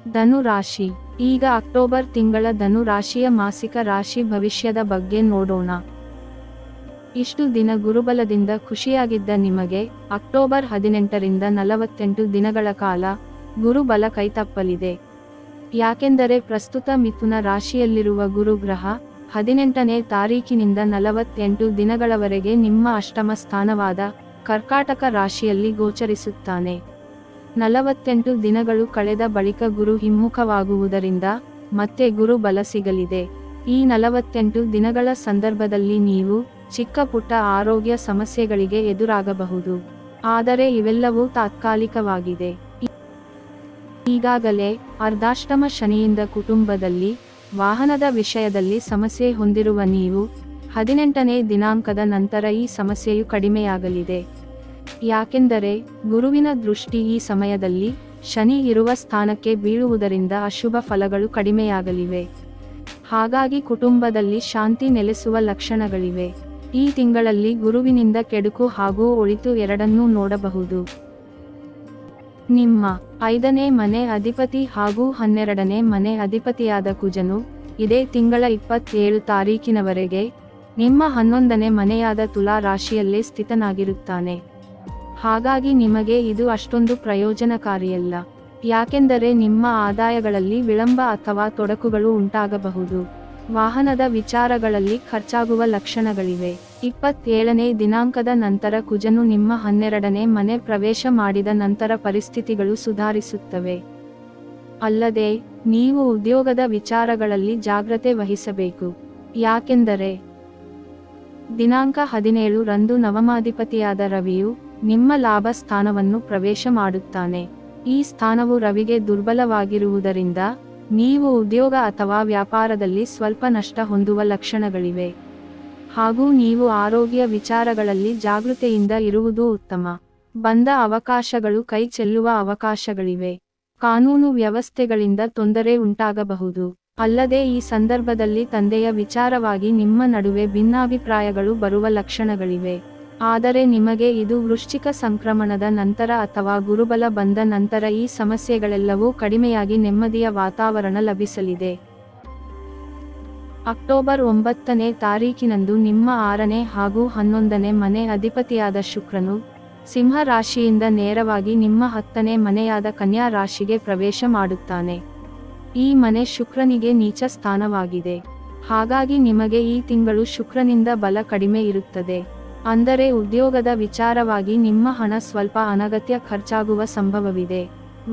ಧನು ರಾಶಿ. ಈಗ ಅಕ್ಟೋಬರ್ ತಿಂಗಳ ಧನು ರಾಶಿಯ ಮಾಸಿಕ ರಾಶಿ ಭವಿಷ್ಯದ ಬಗ್ಗೆ ನೋಡೋಣ. ಇಷ್ಟು ದಿನ ಗುರುಬಲದಿಂದ ಖುಷಿಯಾಗಿದ್ದ ನಿಮಗೆ ಅಕ್ಟೋಬರ್ 18ರಿಂದ 48 ದಿನಗಳ ಕಾಲ ಗುರುಬಲ ಕೈತಪ್ಪಲಿದೆ. ಯಾಕೆಂದರೆ ಪ್ರಸ್ತುತ ಮಿಥುನ ರಾಶಿಯಲ್ಲಿರುವ ಗುರುಗ್ರಹ 18ನೇ ತಾರೀಕಿನಿಂದ 48 ದಿನಗಳವರೆಗೆ ನಿಮ್ಮ ಅಷ್ಟಮ ಸ್ಥಾನವಾದ ಕರ್ಕಾಟಕ ರಾಶಿಯಲ್ಲಿ ಗೋಚರಿಸುತ್ತಾನೆ. 48 ದಿನಗಳು ಕಳೆದ ಬಳಿಕ ಗುರು ಹಿಮ್ಮುಖವಾಗುವುದರಿಂದ ಮತ್ತೆ ಗುರು ಬಲ ಸಿಗಲಿದೆ. ಈ 48 ದಿನಗಳ ಸಂದರ್ಭದಲ್ಲಿ ನೀವು ಚಿಕ್ಕ ಪುಟ್ಟ ಆರೋಗ್ಯ ಸಮಸ್ಯೆಗಳಿಗೆ ಎದುರಾಗಬಹುದು. ಆದರೆ ಇವೆಲ್ಲವೂ ತಾತ್ಕಾಲಿಕವಾಗಿದೆ. ಈಗಾಗಲೇ ಅರ್ಧಾಷ್ಟಮ ಶನಿಯಿಂದ ಕುಟುಂಬದಲ್ಲಿ, ವಾಹನದ ವಿಷಯದಲ್ಲಿ ಸಮಸ್ಯೆ ಹೊಂದಿರುವ ನೀವು 18ನೇ ದಿನಾಂಕದ ನಂತರ ಈ ಸಮಸ್ಯೆಯು ಕಡಿಮೆಯಾಗಲಿದೆ. ಯಾಕೆಂದರೆ ಗುರುವಿನ ದೃಷ್ಟಿ ಈ ಸಮಯದಲ್ಲಿ ಶನಿ ಇರುವ ಸ್ಥಾನಕ್ಕೆ ಬೀಳುವುದರಿಂದ ಅಶುಭ ಫಲಗಳು ಕಡಿಮೆಯಾಗಲಿವೆ. ಹಾಗಾಗಿ ಕುಟುಂಬದಲ್ಲಿ ಶಾಂತಿ ನೆಲೆಸುವ ಲಕ್ಷಣಗಳಿವೆ. ಈ ತಿಂಗಳಲ್ಲಿ ಗುರುವಿನಿಂದ ಕೆಡುಕು ಹಾಗೂ ಒಳಿತು ಎರಡನ್ನೂ ನೋಡಬಹುದು. ನಿಮ್ಮ 5ನೇ ಮನೆ ಅಧಿಪತಿ ಹಾಗೂ 12ನೇ ಮನೆ ಅಧಿಪತಿಯಾದ ಕುಜನು ಇದೇ ತಿಂಗಳ 27 ತಾರೀಕಿನವರೆಗೆ ನಿಮ್ಮ 11ನೇ ಮನೆಯಾದ ತುಲಾ ರಾಶಿಯಲ್ಲೇ ಸ್ಥಿತನಾಗಿರುತ್ತಾನೆ. ಹಾಗಾಗಿ ನಿಮಗೆ ಇದು ಅಷ್ಟೊಂದು ಪ್ರಯೋಜನಕಾರಿಯಲ್ಲ. ಯಾಕೆಂದರೆ ನಿಮ್ಮ ಆದಾಯಗಳಲ್ಲಿ ವಿಳಂಬ ಅಥವಾ ತೊಡಕುಗಳು ಉಂಟಾಗಬಹುದು. ವಾಹನದ ವಿಚಾರಗಳಲ್ಲಿ ಖರ್ಚಾಗುವ ಲಕ್ಷಣಗಳಿವೆ. 27ನೇ ದಿನಾಂಕದ ನಂತರ ಕುಜನು ನಿಮ್ಮ 12ನೇ ಮನೆ ಪ್ರವೇಶ ಮಾಡಿದ ನಂತರ ಪರಿಸ್ಥಿತಿಗಳು ಸುಧಾರಿಸುತ್ತವೆ. ಅಲ್ಲದೆ ನೀವು ಉದ್ಯೋಗದ ವಿಚಾರಗಳಲ್ಲಿ ಜಾಗ್ರತೆ ವಹಿಸಬೇಕು. ಯಾಕೆಂದರೆ ದಿನಾಂಕ 17 ರಂದು ನವಮಾಧಿಪತಿಯಾದ ರವಿಯು ನಿಮ್ಮ ಲಾಭ ಸ್ಥಾನವನ್ನು ಪ್ರವೇಶ ಮಾಡುತ್ತಾನೆ. ಈ ಸ್ಥಾನವು ರವಿಗೆ ದುರ್ಬಲವಾಗಿರುವುದರಿಂದ ನೀವು ಉದ್ಯೋಗ ಅಥವಾ ವ್ಯಾಪಾರದಲ್ಲಿ ಸ್ವಲ್ಪ ನಷ್ಟ ಹೊಂದುವ ಲಕ್ಷಣಗಳಿವೆ. ಹಾಗೂ ನೀವು ಆರೋಗ್ಯ ವಿಚಾರಗಳಲ್ಲಿ ಜಾಗೃತೆಯಿಂದ ಇರುವುದು ಉತ್ತಮ. ಬಂದ ಅವಕಾಶಗಳು ಕೈ ಚೆಲ್ಲುವ ಅವಕಾಶಗಳಿವೆ. ಕಾನೂನು ವ್ಯವಸ್ಥೆಗಳಿಂದ ತೊಂದರೆ ಉಂಟಾಗಬಹುದು. ಅಲ್ಲದೆ ಈ ಸಂದರ್ಭದಲ್ಲಿ ತಂದೆಯ ವಿಚಾರವಾಗಿ ನಿಮ್ಮ ನಡುವೆ ಭಿನ್ನಾಭಿಪ್ರಾಯಗಳು ಬರುವ ಲಕ್ಷಣಗಳಿವೆ. ಆದರೆ ನಿಮಗೆ ಇದು ವೃಶ್ಚಿಕ ಸಂಕ್ರಮಣದ ನಂತರ ಅಥವಾ ಗುರುಬಲ ಬಂದ ನಂತರ ಈ ಸಮಸ್ಯೆಗಳೆಲ್ಲವೂ ಕಡಿಮೆಯಾಗಿ ನೆಮ್ಮದಿಯ ವಾತಾವರಣ ಲಭಿಸಲಿದೆ. ಅಕ್ಟೋಬರ್ 9ನೇ ತಾರೀಕಿನಂದು ನಿಮ್ಮ 6ನೇ ಹಾಗೂ 11ನೇ ಮನೆ ಅಧಿಪತಿಯಾದ ಶುಕ್ರನು ಸಿಂಹ ರಾಶಿಯಿಂದ ನೇರವಾಗಿ ನಿಮ್ಮ 10ನೇ ಮನೆಯಾದ ಕನ್ಯಾ ರಾಶಿಗೆ ಪ್ರವೇಶ ಮಾಡುತ್ತಾನೆ. ಈ ಮನೆ ಶುಕ್ರನಿಗೆ ನೀಚ ಸ್ಥಾನವಾಗಿದೆ. ಹಾಗಾಗಿ ನಿಮಗೆ ಈ ತಿಂಗಳು ಶುಕ್ರನಿಂದ ಬಲ ಕಡಿಮೆ ಇರುತ್ತದೆ. ಅಂದರೆ ಉದ್ಯೋಗದ ವಿಚಾರವಾಗಿ ನಿಮ್ಮ ಹಣ ಸ್ವಲ್ಪ ಅನಗತ್ಯ ಖರ್ಚಾಗುವ ಸಂಭವವಿದೆ.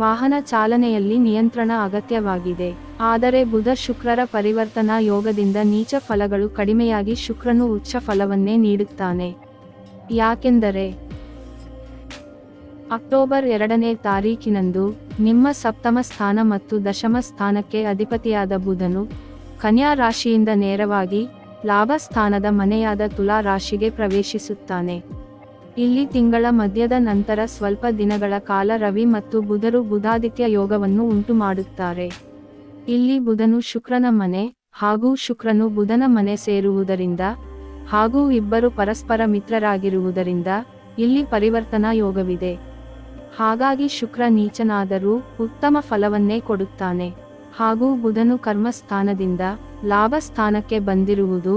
ವಾಹನ ಚಾಲನೆಯಲ್ಲಿ ನಿಯಂತ್ರಣ ಅಗತ್ಯವಾಗಿದೆ. ಆದರೆ ಬುಧ ಶುಕ್ರರ ಪರಿವರ್ತನಾ ಯೋಗದಿಂದ ನೀಚ ಫಲಗಳು ಕಡಿಮೆಯಾಗಿ ಶುಕ್ರನು ಉಚ್ಚ ಫಲವನ್ನೇ ನೀಡುತ್ತಾನೆ. ಯಾಕೆಂದರೆ ಅಕ್ಟೋಬರ್ 2ನೇ ತಾರೀಕಿನಂದು ನಿಮ್ಮ ಸಪ್ತಮ ಸ್ಥಾನ ಮತ್ತು ದಶಮ ಸ್ಥಾನಕ್ಕೆ ಅಧಿಪತಿಯಾದ ಬುಧನು ಕನ್ಯಾ ರಾಶಿಯಿಂದ ನೇರವಾಗಿ ಲಾಭ ಸ್ಥಾನದ ಮನೆಯಾದ ತುಲಾ ರಾಶಿಗೆ ಪ್ರವೇಶಿಸುತ್ತಾನೆ. ಇಲ್ಲಿ ತಿಂಗಳ ಮಧ್ಯದ ನಂತರ ಸ್ವಲ್ಪ ದಿನಗಳ ಕಾಲ ರವಿ ಮತ್ತು ಬುಧರು ಬುಧಾದಿತ್ಯ ಯೋಗವನ್ನು ಉಂಟು ಮಾಡುತ್ತಾರೆ. ಇಲ್ಲಿ ಬುಧನು ಶುಕ್ರನ ಮನೆ ಹಾಗೂ ಶುಕ್ರನು ಬುಧನ ಮನೆ ಸೇರುವುದರಿಂದ ಹಾಗೂ ಇಬ್ಬರು ಪರಸ್ಪರ ಮಿತ್ರರಾಗಿರುವುದರಿಂದ ಇಲ್ಲಿ ಪರಿವರ್ತನಾ ಯೋಗವಿದೆ. ಹಾಗಾಗಿ ಶುಕ್ರ ನೀಚನಾದರೂ ಉತ್ತಮ ಫಲವನ್ನೇ ಕೊಡುತ್ತಾನೆ. ಹಾಗೂ ಬುಧನು ಕರ್ಮಸ್ಥಾನದಿಂದ ಲಾಭ ಸ್ಥಾನಕ್ಕೆ ಬಂದಿರುವುದು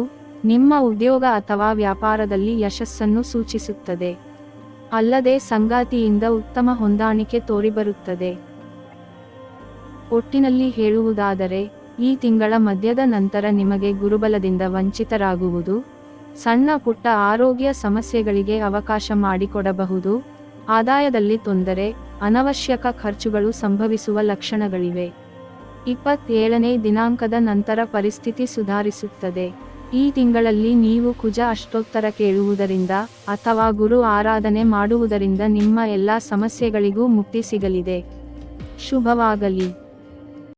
ನಿಮ್ಮ ಉದ್ಯೋಗ ಅಥವಾ ವ್ಯಾಪಾರದಲ್ಲಿ ಯಶಸ್ಸನ್ನು ಸೂಚಿಸುತ್ತದೆ. ಅಲ್ಲದೆ ಸಂಗಾತಿಯಿಂದ ಉತ್ತಮ ಹೊಂದಾಣಿಕೆ ತೋರಿಬರುತ್ತದೆ. ಒಟ್ಟಿನಲ್ಲಿ ಹೇಳುವುದಾದರೆ ಈ ತಿಂಗಳ ಮಧ್ಯದ ನಂತರ ನಿಮಗೆ ಗುರುಬಲದಿಂದ ವಂಚಿತರಾಗುವುದು, ಸಣ್ಣ ಪುಟ್ಟ ಆರೋಗ್ಯ ಸಮಸ್ಯೆಗಳಿಗೆ ಅವಕಾಶ ಮಾಡಿಕೊಡಬಹುದು. ಆದಾಯದಲ್ಲಿ ತೊಂದರೆ, ಅನವಶ್ಯಕ ಖರ್ಚುಗಳು ಸಂಭವಿಸುವ ಲಕ್ಷಣಗಳಿವೆ. 27ನೇ ದಿನಾಂಕದ ನಂತರ ಪರಿಸ್ಥಿತಿ ಸುಧಾರಿಸುತ್ತದೆ. ಈ ತಿಂಗಳಲ್ಲಿ ನೀವು ಕುಜ ಅಷ್ಟೋತ್ತರ ಕೇಳುವುದರಿಂದ ಅಥವಾ ಗುರು ಆರಾಧನೆ ಮಾಡುವುದರಿಂದ ನಿಮ್ಮ ಎಲ್ಲಾ ಸಮಸ್ಯೆಗಳಿಗೂ ಮುಕ್ತಿ ಸಿಗಲಿದೆ. ಶುಭವಾಗಲಿ.